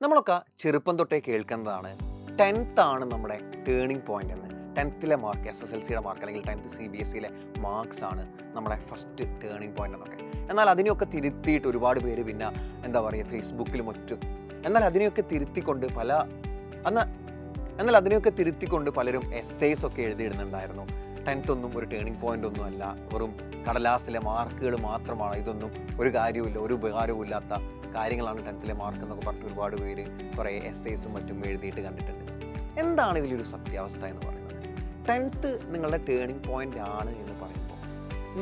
നമ്മളൊക്കെ ചെറുപ്പം തൊട്ടേ കേൾക്കുന്നതാണ് 10th ആണ് നമ്മുടെ ടേണിംഗ് പോയിന്റ് എന്ന്. 10th മാർക്ക്, SSLCയുടെ മാർക്ക് അല്ലെങ്കിൽ 10th CBSEയിലെ മാർക്സ് ആണ് നമ്മുടെ ഫസ്റ്റ് ടേണിംഗ് പോയിന്റ് എന്നൊക്കെ. എന്നാൽ അതിനെയൊക്കെ തിരുത്തിയിട്ട് ഒരുപാട് പേര് പിന്നെ എന്താ പറയുക ഫേസ്ബുക്കിലും മറ്റും അതിനെയൊക്കെ തിരുത്തിക്കൊണ്ട് പലരും essays ഒക്കെ എഴുതിയിടുന്നുണ്ടായിരുന്നു. 10th ഒന്നും ഒരു ടേണിംഗ് പോയിന്റ് ഒന്നും അല്ല, വെറും കടലാസിലെ മാർക്കുകൾ മാത്രമാണ്, ഇതൊന്നും ഒരു കാര്യവുമില്ല, ഒരു ഉപകാരവും ഇല്ലാത്ത കാര്യങ്ങളാണ് 10th മാർക്ക് എന്നൊക്കെ പറഞ്ഞിട്ട് ഒരുപാട് പേര് കുറേ essaysഉം മറ്റും എഴുതിയിട്ട് കണ്ടിട്ടുണ്ട്. എന്താണ് ഇതിലൊരു സത്യാവസ്ഥ എന്ന് പറയുന്നത്? 10th നിങ്ങളുടെ ടേണിംഗ് പോയിന്റ് ആണ് എന്ന് പറയുമ്പോൾ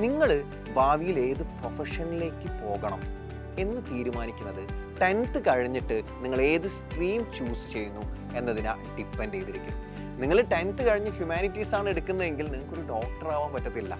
നിങ്ങൾ ഭാവിയിൽ ഏത് പ്രൊഫഷനിലേക്ക് പോകണം എന്ന് തീരുമാനിക്കുന്നത് 10th കഴിഞ്ഞിട്ട് നിങ്ങൾ ഏത് സ്ട്രീം ചൂസ് ചെയ്യുന്നു എന്നതിനെ ഡിപ്പെൻഡ് ചെയ്തിരിക്കും. നിങ്ങൾ 10th കഴിഞ്ഞ് ഹ്യൂമാനിറ്റീസ് ആണ് എടുക്കുന്നതെങ്കിൽ നിങ്ങൾക്കൊരു ഡോക്ടർ ആവാൻ പറ്റത്തില്ല.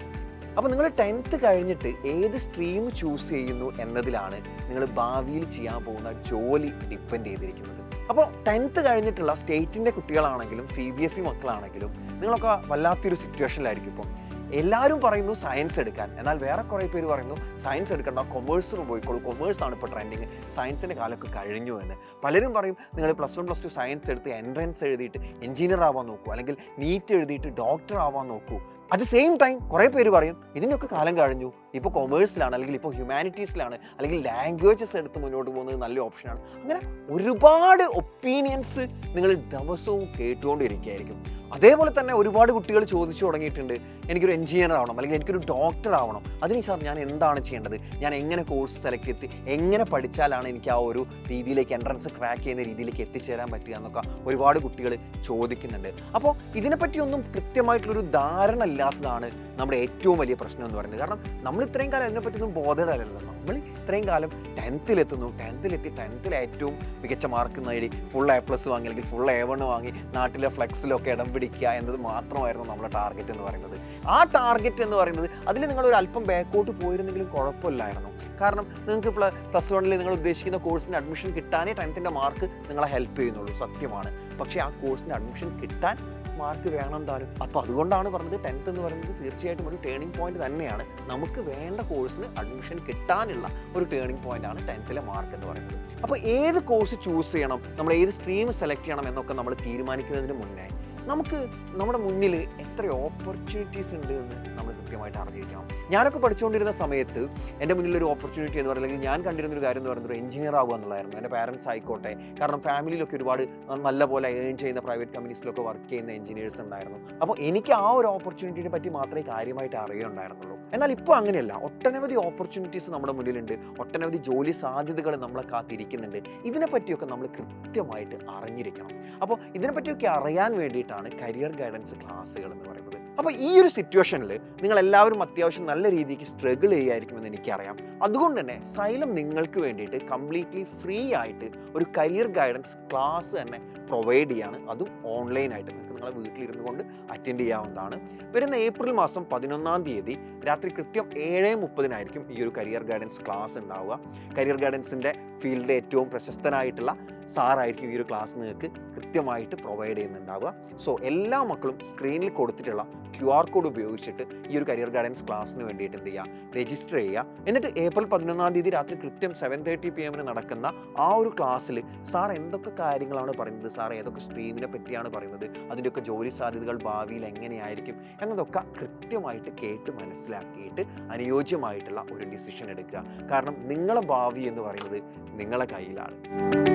അപ്പോൾ നിങ്ങൾ 10th കഴിഞ്ഞിട്ട് ഏത് സ്ട്രീം ചൂസ് ചെയ്യുന്നു എന്നതിലാണ് നിങ്ങൾ ഭാവിയിൽ ചെയ്യാൻ പോകുന്ന ജോലി ഡിപ്പെൻഡ് ചെയ്തിരിക്കുന്നത്. അപ്പോൾ 10th കഴിഞ്ഞിട്ടുള്ള സ്റ്റേറ്റിൻ്റെ കുട്ടികളാണെങ്കിലും CBSE മക്കളാണെങ്കിലും നിങ്ങളൊക്കെ വല്ലാത്തൊരു സിറ്റുവേഷനിലായിരിക്കും. ഇപ്പം എല്ലാവരും പറയുന്നു സയൻസ് എടുക്കാൻ, എന്നാൽ വേറെ കുറേ പേര് പറയുന്നു സയൻസ് എടുക്കണ്ട, കൊമേഴ്സിന് പോയിക്കോളൂ, കൊമേഴ്സാണ് ഇപ്പോൾ ട്രെൻഡിങ്, സയൻസിൻ്റെ കാലമൊക്കെ കഴിഞ്ഞു എന്ന്. പലരും പറയും നിങ്ങൾ +1 +2 സയൻസ് എടുത്ത് എൻട്രൻസ് എഴുതിയിട്ട് എഞ്ചിനീയർ ആവാൻ നോക്കൂ, അല്ലെങ്കിൽ നീറ്റ് എഴുതിയിട്ട് ഡോക്ടർ ആവാൻ നോക്കൂ. അറ്റ് സെയിം ടൈം കുറേ പേര് പറയും ഇതിൻ്റെയൊക്കെ കാലം കഴിഞ്ഞു, ഇപ്പോൾ കൊമേഴ്സിലാണ്, അല്ലെങ്കിൽ ഇപ്പോൾ ഹ്യൂമാനിറ്റീസിലാണ്, അല്ലെങ്കിൽ ലാംഗ്വേജസ് എടുത്ത് മുന്നോട്ട് പോകുന്നത് നല്ല ഓപ്ഷനാണ്. അങ്ങനെ ഒരുപാട് ഒപ്പീനിയൻസ് നിങ്ങൾ ദിവസവും കേട്ടുകൊണ്ടിരിക്കുകയായിരിക്കും. അതേപോലെ തന്നെ ഒരുപാട് കുട്ടികൾ ചോദിച്ചു തുടങ്ങിയിട്ടുണ്ട്, എനിക്കൊരു എഞ്ചിനീയർ ആവണം, അല്ലെങ്കിൽ എനിക്കൊരു ഡോക്ടർ ആവണം, അതിന് സാർ ഞാൻ എന്താണ് ചെയ്യേണ്ടത്, ഞാൻ എങ്ങനെ കോഴ്സ് സെലക്ട് ചെയ്ത് എങ്ങനെ പഠിച്ചാലാണ് എനിക്ക് ആ ഒരു രീതിയിലേക്ക് എൻട്രൻസ് ക്രാക്ക് ചെയ്യുന്ന രീതിയിലേക്ക് എത്തിച്ചേരാൻ പറ്റുക എന്നൊക്കെ ഒരുപാട് കുട്ടികൾ ചോദിക്കുന്നുണ്ട്. അപ്പോൾ ഇതിനെപ്പറ്റിയൊന്നും കൃത്യമായിട്ടുള്ളൊരു ധാരണ ഇല്ലാത്തതാണ് നമ്മുടെ ഏറ്റവും വലിയ പ്രശ്നം എന്ന് പറയുന്നത്. കാരണം നമ്മൾ ഇത്രയും കാലം അതിനെപ്പറ്റിയൊന്നും ബോധമല്ലല്ലോ. നമ്മൾ ഇത്രയും കാലം 10th-ലെത്തുന്നു, 10th ഏറ്റവും മികച്ച മാർക്ക് നേടി ഫുൾ A+ വാങ്ങി, അല്ലെങ്കിൽ ഫുൾ A1 വാങ്ങി നാട്ടിലെ ഫ്ലെക്സിലൊക്കെ ഇടം പിടിക്കുക എന്നത് മാത്രമായിരുന്നു നമ്മുടെ ടാർഗറ്റ് എന്ന് പറയുന്നത്. ആ ടാർഗറ്റ് എന്ന് പറയുന്നത് അതിൽ നിങ്ങളൊരു അല്പം ബാക്കോട്ട് പോയിരുന്നെങ്കിലും കുഴപ്പമില്ലായിരുന്നു. കാരണം നിങ്ങൾക്ക് +1 നിങ്ങൾ ഉദ്ദേശിക്കുന്ന കോഴ്സിന് അഡ്മിഷൻ കിട്ടാനേ 10th മാർക്ക് നിങ്ങളെ ഹെൽപ്പ് ചെയ്യുന്നുള്ളൂ, സത്യമാണ്. പക്ഷേ ആ കോഴ്സിന് അഡ്മിഷൻ കിട്ടാൻ മാർക്ക് വേണം താനും. അപ്പോൾ അതുകൊണ്ടാണ് പറഞ്ഞത് 10th എന്ന് പറയുന്നത് തീർച്ചയായിട്ടും ഒരു ടേണിംഗ് പോയിന്റ് തന്നെയാണ്. നമുക്ക് വേണ്ട കോഴ്സിന് അഡ്മിഷൻ കിട്ടാനുള്ള ഒരു ടേണിംഗ് പോയിന്റ് ആണ് 10th മാർക്ക് എന്ന് പറയുന്നത്. അപ്പോൾ ഏത് കോഴ്സ് ചൂസ് ചെയ്യണം, നമ്മൾ ഏത് സ്ട്രീം സെലക്ട് ചെയ്യണം എന്നൊക്കെ നമ്മൾ തീരുമാനിക്കുന്നതിന് മുന്നേ നമുക്ക് നമ്മുടെ മുന്നിൽ എത്ര ഓപ്പർച്യൂണിറ്റീസ് ഉണ്ട് എന്ന് നമ്മൾ കൃത്യമായിട്ട് അറിഞ്ഞിരിക്കണം. ഞാനൊക്കെ പഠിച്ചുകൊണ്ടിരുന്ന സമയത്ത് എൻ്റെ മുന്നിലൊരു ഓപ്പർച്യൂണിറ്റി എന്ന് പറയുന്നത്, അല്ലെങ്കിൽ ഞാൻ കണ്ടിരുന്നൊരു കാര്യം എന്ന് പറയുന്നത് ഒരു എഞ്ചിനീയർ ആവുക എന്നുള്ളതായിരുന്നു. എൻ്റെ പാരൻസ് ആയിക്കോട്ടെ, കാരണം ഫാമിലിയിലൊക്കെ ഒരുപാട് നല്ല പോലെ ഏൺ ചെയ്യുന്ന പ്രൈവറ്റ് കമ്പനീസിലൊക്കെ വർക്ക് ചെയ്യുന്ന എഞ്ചിനീയേഴ്സ് ഉണ്ടായിരുന്നു. അപ്പോൾ എനിക്ക് ആ ഒരു ഓപ്പർച്യൂണിറ്റിയെ പറ്റി മാത്രമേ കാര്യമായിട്ട് അറിയുന്നുണ്ടായിരുന്നുള്ളൂ. എന്നാൽ ഇപ്പോൾ അങ്ങനെയല്ല, ഒട്ടനവധി ഓപ്പർച്യൂണിറ്റീസ് നമ്മുടെ മുന്നിലുണ്ട്, ഒട്ടനവധി ജോലി സാധ്യതകൾ നമ്മളെ കാത്തിരിക്കുന്നുണ്ട്. ഇതിനെപ്പറ്റിയൊക്കെ നമ്മൾ കൃത്യമായിട്ട് അറിഞ്ഞിരിക്കണം. അപ്പോൾ ഇതിനെപ്പറ്റിയൊക്കെ അറിയാൻ വേണ്ടിയിട്ടാണ് കരിയർ ഗൈഡൻസ് ക്ലാസ്സുകൾ എന്ന് പറയുന്നത്. അപ്പോൾ ഈ ഒരു സിറ്റുവേഷനിൽ നിങ്ങളെല്ലാവരും അത്യാവശ്യം നല്ല രീതിക്ക് സ്ട്രഗിൾ ചെയ്യുമായിരിക്കുമെന്ന് എനിക്കറിയാം. അതുകൊണ്ട് തന്നെ സൈലം നിങ്ങൾക്ക് വേണ്ടിയിട്ട് കംപ്ലീറ്റ്ലി ഫ്രീ ആയിട്ട് ഒരു കരിയർ ഗൈഡൻസ് ക്ലാസ് തന്നെ പ്രൊവൈഡ് ചെയ്യാണ്. അതും ഓൺലൈനായിട്ട് നിങ്ങൾക്ക് നിങ്ങളെ വീട്ടിലിരുന്നു കൊണ്ട് അറ്റൻഡ് ചെയ്യാവുന്നതാണ്. വരുന്ന ഏപ്രിൽ മാസം 11-ാം തീയതി രാത്രി കൃത്യം 7:30 ഈ ഒരു കരിയർ ഗൈഡൻസ് ക്ലാസ് ഉണ്ടാവുക. കരിയർ ഗൈഡൻസിൻ്റെ ഫീൽഡിലെ ഏറ്റവും പ്രശസ്തനായിട്ടുള്ള സാറായിരിക്കും ഈ ഒരു ക്ലാസ് നിങ്ങൾക്ക് കൃത്യമായിട്ട് പ്രൊവൈഡ് ചെയ്യുന്നുണ്ടാവുക. സോ എല്ലാ മക്കളും സ്ക്രീനിൽ കൊടുത്തിട്ടുള്ള QR കോഡ് ഉപയോഗിച്ചിട്ട് ഈ ഒരു കരിയർ ഗൈഡൻസ് ക്ലാസ്സിന് വേണ്ടിയിട്ട് എന്ത് ചെയ്യുക, രജിസ്റ്റർ ചെയ്യുക. എന്നിട്ട് ഏപ്രിൽ 11-ാം തീയതി രാത്രി കൃത്യം 7:30 PM നടക്കുന്ന ആ ഒരു ക്ലാസ്സിൽ സാർ എന്തൊക്കെ കാര്യങ്ങളാണ് പറയുന്നത്, സാർ ഏതൊക്കെ സ്ട്രീമിനെ പറ്റിയാണ് പറയുന്നത്, അതിൻ്റെയൊക്കെ ജോലി സാധ്യതകൾ ഭാവിയിൽ എങ്ങനെയായിരിക്കും എന്നതൊക്കെ കൃത്യമായിട്ട് കേട്ട് മനസ്സിലാക്കിയിട്ട് അനുയോജ്യമായിട്ടുള്ള ഒരു ഡിസിഷൻ എടുക്കുക. കാരണം നിങ്ങളെ ഭാവി എന്ന് പറയുന്നത് നിങ്ങളെ കയ്യിലാണ്.